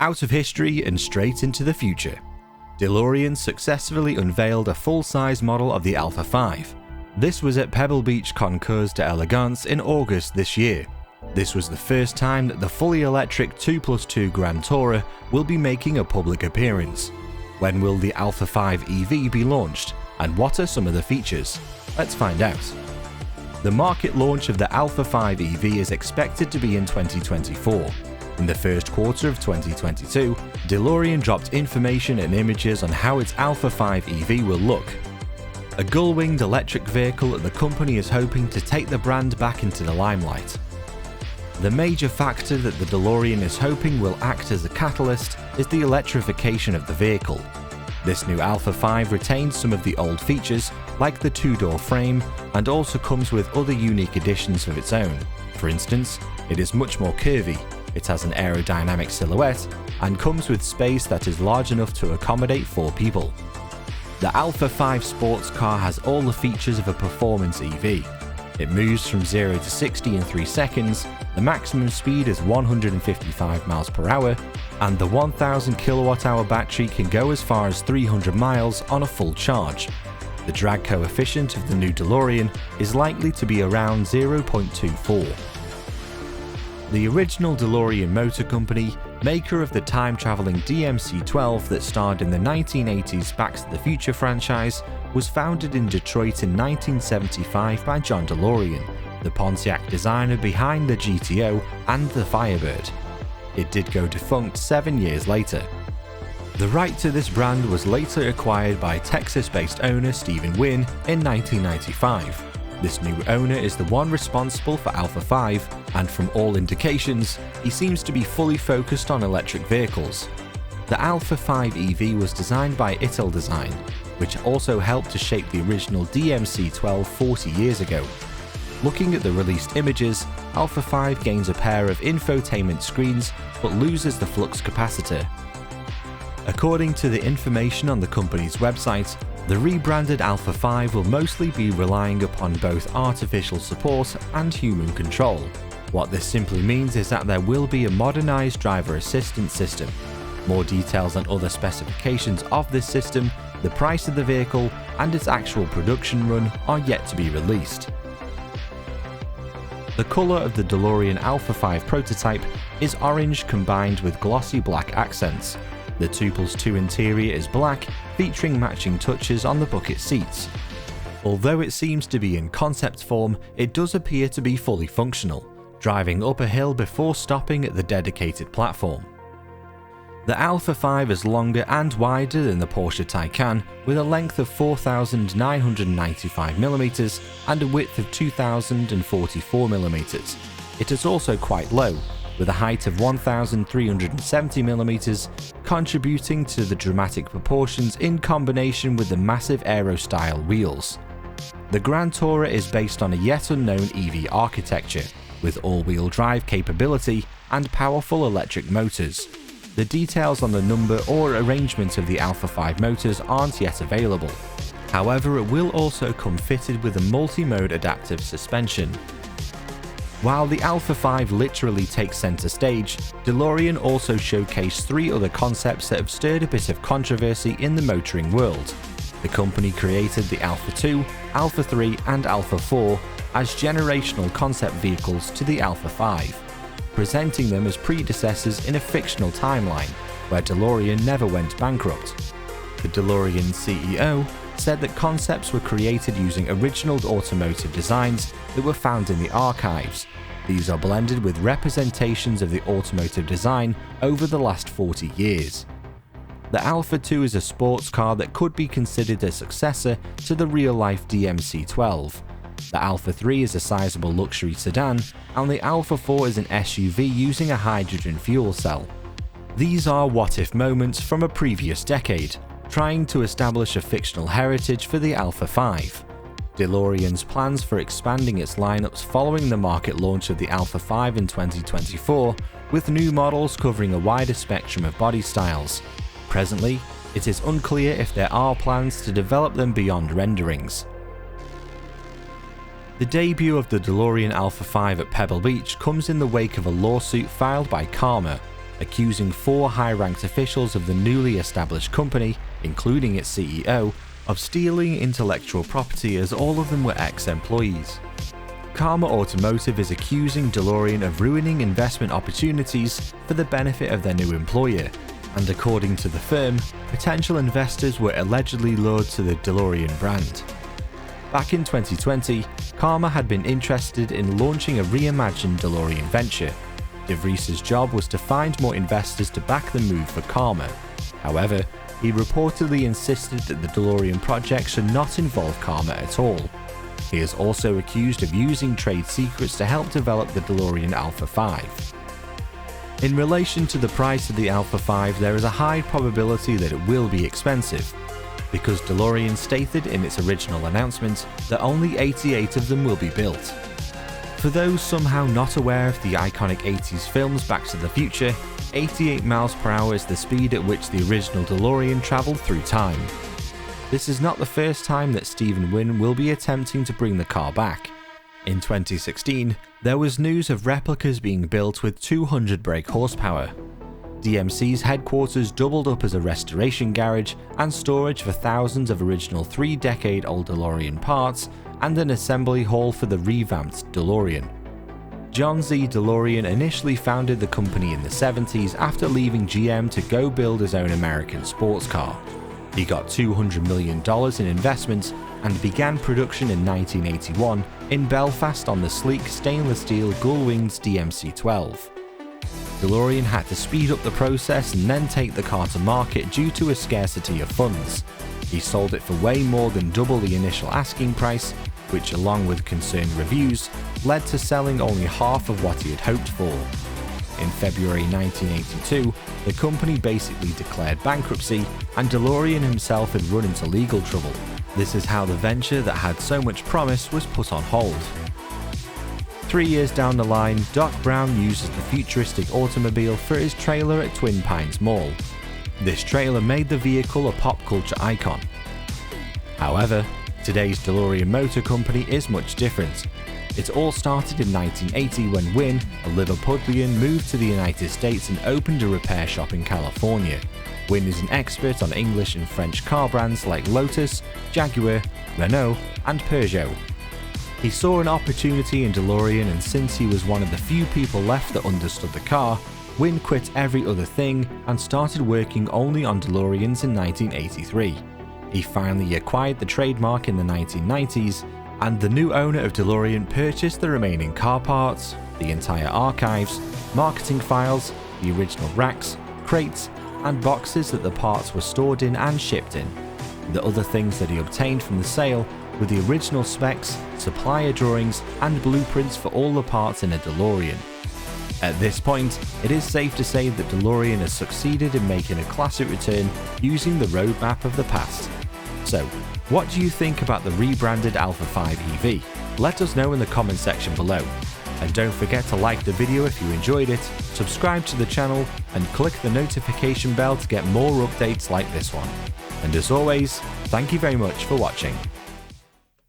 Out of history and straight into the future. DeLorean successfully unveiled a full-size model of the Alpha5. This was at Pebble Beach Concours d'Elegance in August this year. This was the first time that the fully electric 2+2 Grand Tourer will be making a public appearance. When will the Alpha5 EV be launched, and what are some of the features? Let's find out. The market launch of the Alpha5 EV is expected to be in 2024. In the first quarter of 2022, DeLorean dropped information and images on how its Alpha5 EV will look. A gull-winged electric vehicle that the company is hoping to take the brand back into the limelight. The major factor that the DeLorean is hoping will act as a catalyst is the electrification of the vehicle. This new Alpha5 retains some of the old features, like the two-door frame, and also comes with other unique additions of its own. For instance, it is much more curvy, it has an aerodynamic silhouette, and comes with space that is large enough to accommodate 4 people. The Alpha5 sports car has all the features of a performance EV. It moves from 0 to 60 in 3 seconds, the maximum speed is 155 miles per hour, and the 1000 kWh battery can go as far as 300 miles on a full charge. The drag coefficient of the new DeLorean is likely to be around 0.24. The original DeLorean Motor Company, maker of the time-traveling DMC-12 that starred in the 1980s Back to the Future franchise, was founded in Detroit in 1975 by John DeLorean, the Pontiac designer behind the GTO and the Firebird. It did go defunct 7 years later. The right to this brand was later acquired by Texas-based owner Stephen Wynn in 1995. This new owner is the one responsible for Alpha5, and from all indications, he seems to be fully focused on electric vehicles. The Alpha5 EV was designed by Ital Design, which also helped to shape the original DMC-12 40 years ago. Looking at the released images, Alpha5 gains a pair of infotainment screens but loses the flux capacitor. According to the information on the company's website, the rebranded Alpha5 will mostly be relying upon both artificial support and human control. What this simply means is that there will be a modernized driver assistance system. More details on other specifications of this system, the price of the vehicle, and its actual production run are yet to be released. The colour of the DeLorean Alpha5 prototype is orange combined with glossy black accents. The 2+2 interior is black, featuring matching touches on the bucket seats. Although it seems to be in concept form, it does appear to be fully functional, driving up a hill before stopping at the dedicated platform. The Alpha5 is longer and wider than the Porsche Taycan, with a length of 4,995mm and a width of 2,044mm. It is also quite low, with a height of 1,370mm, contributing to the dramatic proportions in combination with the massive aero-style wheels. The Grand Tourer is based on a yet unknown EV architecture, with all-wheel drive capability and powerful electric motors. The details on the number or arrangement of the Alpha5 motors aren't yet available. However, it will also come fitted with a multi-mode adaptive suspension. While the Alpha5 literally takes center stage, DeLorean also showcased 3 other concepts that have stirred a bit of controversy in the motoring world. The company created the Alpha2, Alpha3 and Alpha4 as generational concept vehicles to the Alpha5, presenting them as predecessors in a fictional timeline where DeLorean never went bankrupt. The DeLorean CEO said that concepts were created using original automotive designs that were found in the archives. These are blended with representations of the automotive design over the last 40 years. The Alpha2 is a sports car that could be considered a successor to the real-life DMC-12. The Alpha3 is a sizable luxury sedan, and the Alpha4 is an SUV using a hydrogen fuel cell. These are what-if moments from a previous decade, trying to establish a fictional heritage for the Alpha5. DeLorean's plans for expanding its lineups following the market launch of the Alpha5 in 2024, with new models covering a wider spectrum of body styles. Presently, it is unclear if there are plans to develop them beyond renderings. The debut of the DeLorean Alpha5 at Pebble Beach comes in the wake of a lawsuit filed by Karma, accusing 4 high-ranked officials of the newly established company, including its CEO, of stealing intellectual property, as all of them were ex-employees. Karma Automotive is accusing DeLorean of ruining investment opportunities for the benefit of their new employer, and according to the firm, potential investors were allegedly lured to the DeLorean brand. Back in 2020, Karma had been interested in launching a reimagined DeLorean venture. De Vries's job was to find more investors to back the move for Karma. However, he reportedly insisted that the DeLorean project should not involve Karma at all. He is also accused of using trade secrets to help develop the DeLorean Alpha5. In relation to the price of the Alpha5, there is a high probability that it will be expensive, because DeLorean stated in its original announcement that only 88 of them will be built. For those somehow not aware of the iconic 80s films Back to the Future, 88 miles per hour is the speed at which the original DeLorean travelled through time. This is not the first time that Stephen Wynn will be attempting to bring the car back. In 2016, there was news of replicas being built with 200 brake horsepower. DMC's headquarters doubled up as a restoration garage and storage for thousands of original 3-decade-old DeLorean parts, and an assembly hall for the revamped DeLorean. John Z. DeLorean initially founded the company in the 70s after leaving GM to go build his own American sports car. He got $200 million in investments and began production in 1981 in Belfast on the sleek stainless steel Gullwings DMC-12. DeLorean had to speed up the process and then take the car to market due to a scarcity of funds. He sold it for way more than double the initial asking price, which, along with concerned reviews, led to selling only half of what he had hoped for. In February 1982, the company basically declared bankruptcy, and DeLorean himself had run into legal trouble. This is how the venture that had so much promise was put on hold. 3 years down the line, Doc Brown uses the futuristic automobile for his trailer at Twin Pines Mall. This trailer made the vehicle a pop culture icon. However, today's DeLorean Motor Company is much different. It all started in 1980 when Wynn, a Liverpudlian, moved to the United States and opened a repair shop in California. Wynn is an expert on English and French car brands like Lotus, Jaguar, Renault, and Peugeot. He saw an opportunity in DeLorean, and since he was one of the few people left that understood the car, Wynn quit every other thing and started working only on DeLoreans in 1983. He finally acquired the trademark in the 1990s, and the new owner of DeLorean purchased the remaining car parts, the entire archives, marketing files, the original racks, crates, and boxes that the parts were stored in and shipped in. The other things that he obtained from the sale were the original specs, supplier drawings, and blueprints for all the parts in a DeLorean. At this point, it is safe to say that DeLorean has succeeded in making a classic return using the roadmap of the past. So, what do you think about the rebranded Alpha5 EV? Let us know in the comment section below. And don't forget to like the video if you enjoyed it, subscribe to the channel, and click the notification bell to get more updates like this one. And as always, thank you very much for watching.